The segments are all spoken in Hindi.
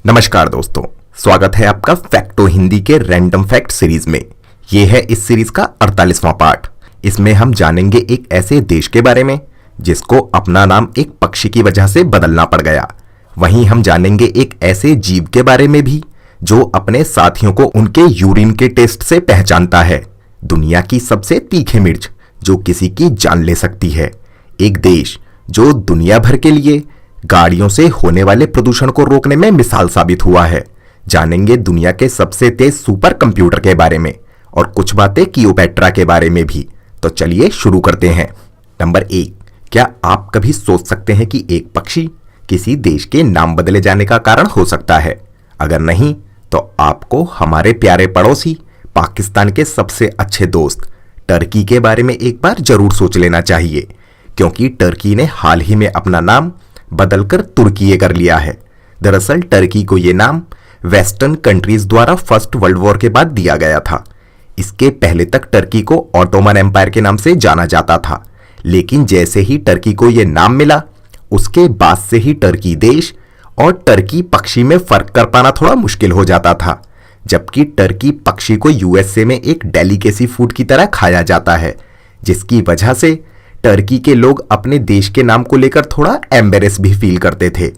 नमस्कार दोस्तों, स्वागत है आपका फैक्टो हिंदी के रैंडम फैक्ट सीरीज में। यह है इस सीरीज का 48वां पार्ट। इसमें हम जानेंगे एक ऐसे देश के बारे में जिसको अपना नाम एक पक्षी की वजह से बदलना पड़ गया। वहीं हम जानेंगे एक ऐसे जीव के बारे में भी जो अपने साथियों को उनके यूरिन के टेस्ट से पहचानता है। दुनिया की सबसे तीखी मिर्च जो किसी की जान ले सकती है। एक देश जो दुनिया भर के लिए गाड़ियों से होने वाले प्रदूषण को रोकने में मिसाल साबित हुआ है। जानेंगे दुनिया के सबसे तेज सुपर कंप्यूटर के बारे में और कुछ बातें क्लियोपेट्रा के बारे में भी। तो चलिए शुरू करते हैं। नंबर 1, क्या आप कभी सोच सकते हैं कि एक पक्षी किसी देश के नाम बदले जाने का कारण हो सकता है? अगर नहीं तो आपको हमारे प्यारे पड़ोसी पाकिस्तान के सबसे अच्छे दोस्त टर्की के बारे में एक बार जरूर सोच लेना चाहिए, क्योंकि टर्की ने हाल ही में अपना नाम बदलकर तुर्की कर लिया है। दरअसल टर्की को यह नाम वेस्टर्न कंट्रीज द्वारा फर्स्ट वर्ल्ड वॉर के बाद दिया गया था। इसके पहले तक टर्की को ऑटोमन एम्पायर के नाम से जाना जाता था, लेकिन जैसे ही टर्की को यह नाम मिला उसके बाद से ही टर्की देश और टर्की पक्षी में फर्क कर पाना थोड़ा मुश्किल हो जाता था। जबकि टर्की पक्षी को यूएसए में एक डेलिकेसी फूड की तरह खाया जाता है, जिसकी वजह से टर्की के लोग अपने देश के नाम को लेकर थोड़ा एम्बेरेस भी फील करते थे।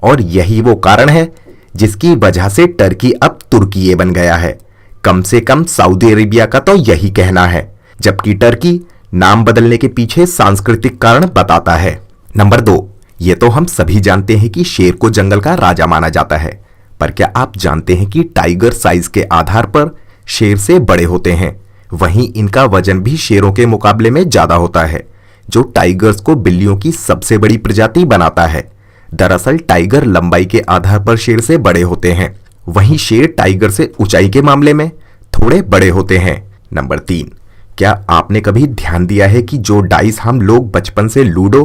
और यही वो कारण है जिसकी वजह से टर्की अब तुर्की बन गया है। कम से कम सऊदी अरेबिया का तो यही कहना है, जबकि टर्की नाम बदलने के पीछे सांस्कृतिक कारण बताता है। नंबर 2, ये तो हम सभी जानते हैं कि शेर को जंगल का राजा माना जाता है, पर क्या आप जानते हैं कि टाइगर साइज के आधार पर शेर से बड़े होते हैं? वहीं इनका वजन भी शेरों के मुकाबले में ज्यादा होता है, जो टाइगर्स को बिल्लियों की सबसे बड़ी प्रजाति बनाता है। दरअसल टाइगर लंबाई के आधार पर शेर से बड़े होते हैं, वहीं शेर टाइगर से ऊंचाई के मामले में थोड़े बड़े होते हैं। नंबर 3, क्या आपने कभी ध्यान दिया है कि जो डाइस हम लोग बचपन से लूडो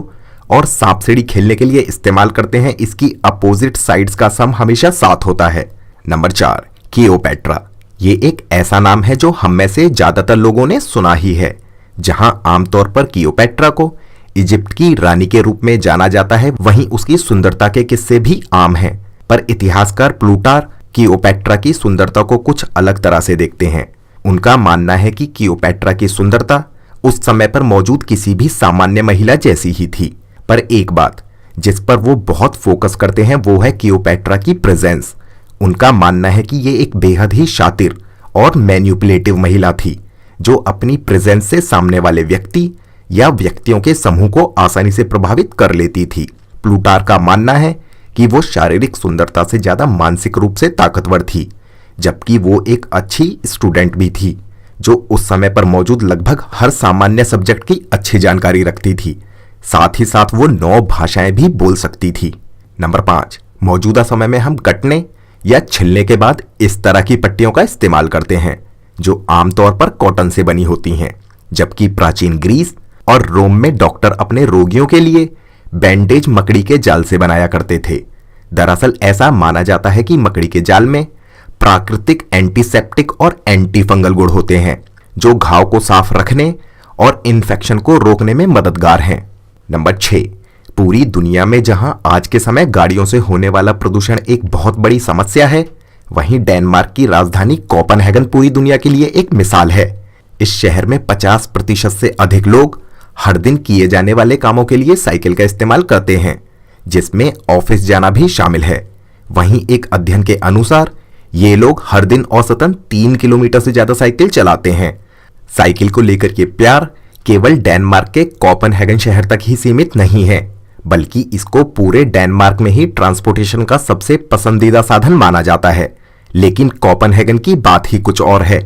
और सांप सीढ़ी खेलने के लिए इस्तेमाल करते हैं, इसकी अपोजिट साइड्स का सम हमेशा 7 होता है। Number 4, Cleopatra. ये एक ऐसा नाम है जो हम में से ज्यादातर लोगों ने सुना ही है। जहां आमतौर पर क्लियोपेट्रा को इजिप्ट की रानी के रूप में जाना जाता है, वहीं उसकी सुंदरता के किस्से भी आम हैं। पर इतिहासकार प्लूटार्क क्लियोपेट्रा की सुंदरता को कुछ अलग तरह से देखते हैं। उनका मानना है कि क्लियोपेट्रा की सुंदरता उस समय पर मौजूद किसी भी सामान्य महिला जैसी ही थी। पर एक बात जिस पर वो बहुत फोकस करते हैं वो है क्लियोपेट्रा की प्रेजेंस। उनका मानना है कि ये एक बेहद ही शातिर और मैनिपुलेटिव महिला थी, जो अपनी प्रेजेंस से सामने वाले व्यक्ति या व्यक्तियों के समूह को आसानी से प्रभावित कर लेती थी। प्लूटार्क का मानना है कि वो शारीरिक सुंदरता से ज्यादा मानसिक रूप से ताकतवर थी, जबकि वो एक अच्छी स्टूडेंट भी थी, जो उस समय पर मौजूद लगभग हर सामान्य सब्जेक्ट की अच्छी जानकारी रखती थी। साथ ही साथ वो 9 भाषाएं भी बोल सकती थी। नंबर 5, मौजूदा समय में हम कटने या छिलने के बाद इस तरह की पट्टियों का इस्तेमाल करते हैं, जो आमतौर पर कॉटन से बनी होती हैं, जबकि प्राचीन ग्रीस और रोम में डॉक्टर अपने रोगियों के लिए बैंडेज मकड़ी के जाल से बनाया करते थे। दरअसल ऐसा माना जाता है कि मकड़ी के जाल में प्राकृतिक एंटीसेप्टिक और एंटी फंगल गुण होते हैं, जो घाव को साफ रखने और इन्फेक्शन को रोकने में मददगार हैं। नंबर 6, पूरी दुनिया में जहां आज के समय गाड़ियों से होने वाला प्रदूषण एक बहुत बड़ी समस्या है, वहीं डेनमार्क की राजधानी कोपेनहेगन पूरी दुनिया के लिए एक मिसाल है। इस शहर में 50% से अधिक लोग हर दिन किए जाने वाले कामों के लिए साइकिल का इस्तेमाल करते हैं, जिसमें ऑफिस जाना भी शामिल है। वहीं एक अध्ययन के अनुसार ये लोग हर दिन औसतन 3 किलोमीटर से ज्यादा साइकिल चलाते हैं। साइकिल को लेकर के प्यार केवल डेनमार्क के कोपेनहेगन शहर तक ही सीमित नहीं है, बल्कि इसको पूरे डेनमार्क में ही ट्रांसपोर्टेशन का सबसे पसंदीदा साधन माना जाता है। लेकिन कोपेनहेगन की बात ही कुछ और है।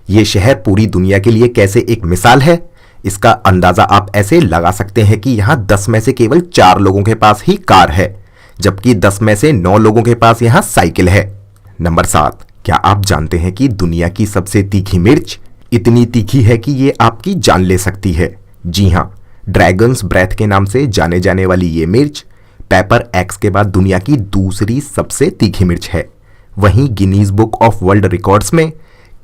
ये शहर पूरी दुनिया के लिए कैसे एक मिसाल है, इसका अंदाजा आप ऐसे लगा सकते हैं कि यहाँ 10 में से केवल 4 लोगों के पास ही कार है, जबकि 10 में से 9 लोगों के पास यहाँ साइकिल है। नंबर 7, क्या आप जानते हैं कि दुनिया की सबसे तीखी मिर्च इतनी तीखी है कि ये आपकी जान ले सकती है? जी हाँ, ड्रैगन्स ब्रेथ के नाम से जाने जाने वाली ये मिर्च पेपर एक्स के बाद दुनिया की दूसरी सबसे तीखी मिर्च है। वहीं Guinness book of world records में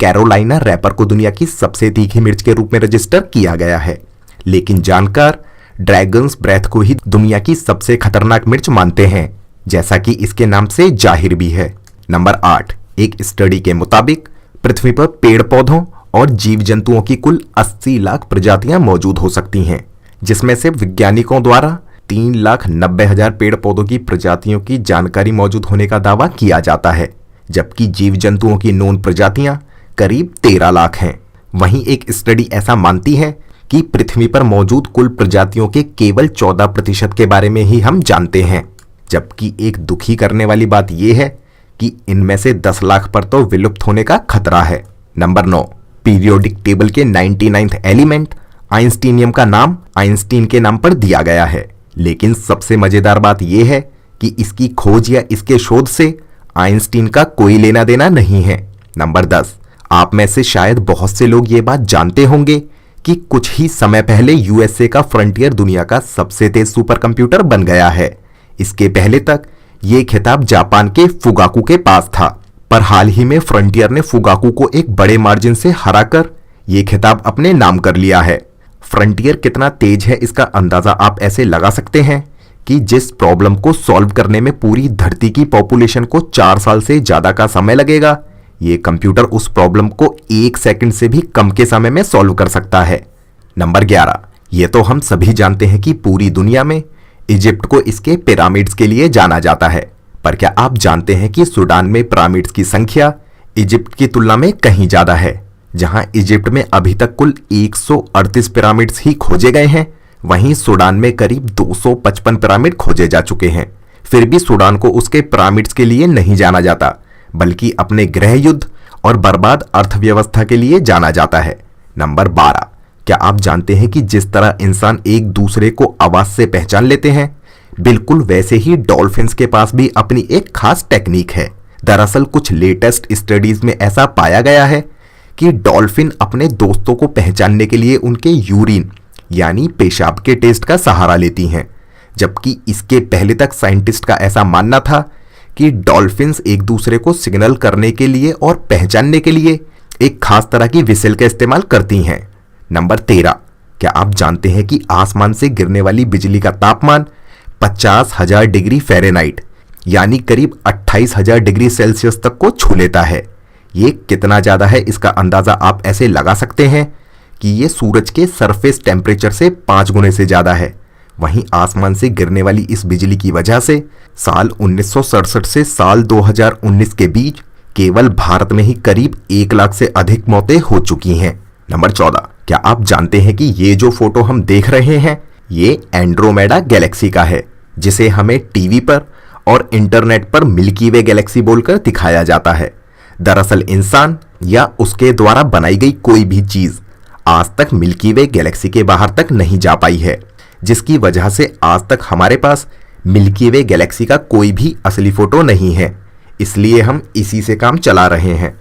कैरोलाइना रैपर को दुनिया की सबसे तीखी मिर्च के रूप में रजिस्टर किया गया है। लेकिन जानकार ड्रैगन्स ब्रेथ को ही दुनिया की सबसे खतरनाक मिर्च मानते हैं, जैसा कि इसके नाम से जाहिर भी है। नंबर 8, एक स्टडी के मुताबिक पृथ्वी पर पेड़ पौधों और जीव जंतुओं की कुल 80 लाख प्रजातियां मौजूद हो सकती हैं, जिसमें से वैज्ञानिकों द्वारा 3,90,000 पेड़ पौधों की प्रजातियों की जानकारी मौजूद होने का दावा किया जाता है, जबकि जीव जंतुओं की नोन प्रजातियां करीब 13 लाख हैं। वहीं एक स्टडी ऐसा मानती है कि पृथ्वी पर मौजूद कुल प्रजातियों के केवल 14% के बारे में ही हम जानते हैं, जबकि एक दुखी करने वाली बात यह है कि इनमें से 10 लाख पर तो विलुप्त होने का खतरा है। नंबर 9, पीरियोडिक टेबल के 99th एलिमेंट आइंस्टीनियम का नाम आइंस्टीन के नाम पर दिया गया है, लेकिन सबसे मजेदार बात यह है कि इसकी खोज या इसके शोध से आइंस्टीन का कोई लेना देना नहीं है। नंबर 10, आप में से शायद बहुत से लोग ये बात जानते होंगे कि कुछ ही समय पहले यूएसए का फ्रंटियर दुनिया का सबसे तेज सुपर कंप्यूटर बन गया है। इसके पहले तक ये खिताब जापान के फुगाकू के पास था, पर हाल ही में फ्रंटियर ने फुगाकू को एक बड़े मार्जिन से हराकर ये खिताब अपने नाम कर लिया है। फ्रंटियर कितना तेज है इसका अंदाजा आप ऐसे लगा सकते हैं कि जिस प्रॉब्लम को सॉल्व करने में पूरी धरती की पॉपुलेशन को 4 साल से ज्यादा का समय लगेगा, ये कंप्यूटर उस प्रॉब्लम को 1 सेकंड से भी कम के समय में सॉल्व कर सकता है। नंबर 11, ये तो हम सभी जानते हैं कि पूरी दुनिया में इजिप्ट को इसके पिरामिड्स के लिए जाना जाता है, पर क्या आप जानते हैं कि सूडान में पिरामिड्स की संख्या इजिप्ट की तुलना में कहीं ज्यादा है। जहां इजिप्ट में अभी तक कुल 138 पिरामिड्स ही खोजे गए हैं, वहीं सूडान में करीब 255 पिरामिड खोजे जा चुके हैं। फिर भी सूडान को उसके पिरामिड्स के लिए नहीं जाना जाता, बल्कि अपने गृह युद्ध और बर्बाद अर्थव्यवस्था के लिए जाना जाता है। नंबर 12, क्या आप जानते हैं कि जिस तरह इंसान एक दूसरे को आवाज से पहचान लेते हैं, बिल्कुल वैसे ही डॉल्फिन्स के पास भी अपनी एक खास टेक्निक है। दरअसल कुछ लेटेस्ट स्टडीज में ऐसा पाया गया है कि डॉल्फिन अपने दोस्तों को पहचानने के लिए उनके यूरिन यानी पेशाब के टेस्ट का सहारा लेती हैं, जबकि इसके पहले तक साइंटिस्ट का ऐसा मानना था कि डॉल्फिन्स एक दूसरे को सिग्नल करने के लिए और पहचानने के लिए एक खास तरह की विसल का इस्तेमाल करती हैं। नंबर 13, क्या आप जानते हैं कि आसमान से गिरने वाली बिजली का तापमान 50,000 डिग्री फ़ारेनहाइट यानी करीब 28,000 डिग्री सेल्सियस तक को छू लेता है। ये कितना ज्यादा है इसका अंदाजा आप ऐसे लगा सकते हैं कि ये सूरज के सरफेस टेम्परेचर से 5 गुने से ज्यादा है। वहीं आसमान से गिरने वाली इस बिजली की वजह से साल 1967 से साल 2019 के बीच केवल भारत में ही करीब 1 लाख से अधिक मौतें हो चुकी हैं। नंबर 14, क्या आप जानते हैं कि ये जो फोटो हम देख रहे हैं ये एंड्रोमेडा गैलेक्सी का है, जिसे हमें टीवी पर और इंटरनेट पर मिल्की वे गैलेक्सी बोलकर दिखाया जाता है। दरअसल इंसान या उसके द्वारा बनाई गई कोई भी चीज आज तक मिल्की वे गैलेक्सी के बाहर तक नहीं जा पाई है, जिसकी वजह से आज तक हमारे पास मिल्की वे गैलेक्सी का कोई भी असली फोटो नहीं है। इसलिए हम इसी से काम चला रहे हैं।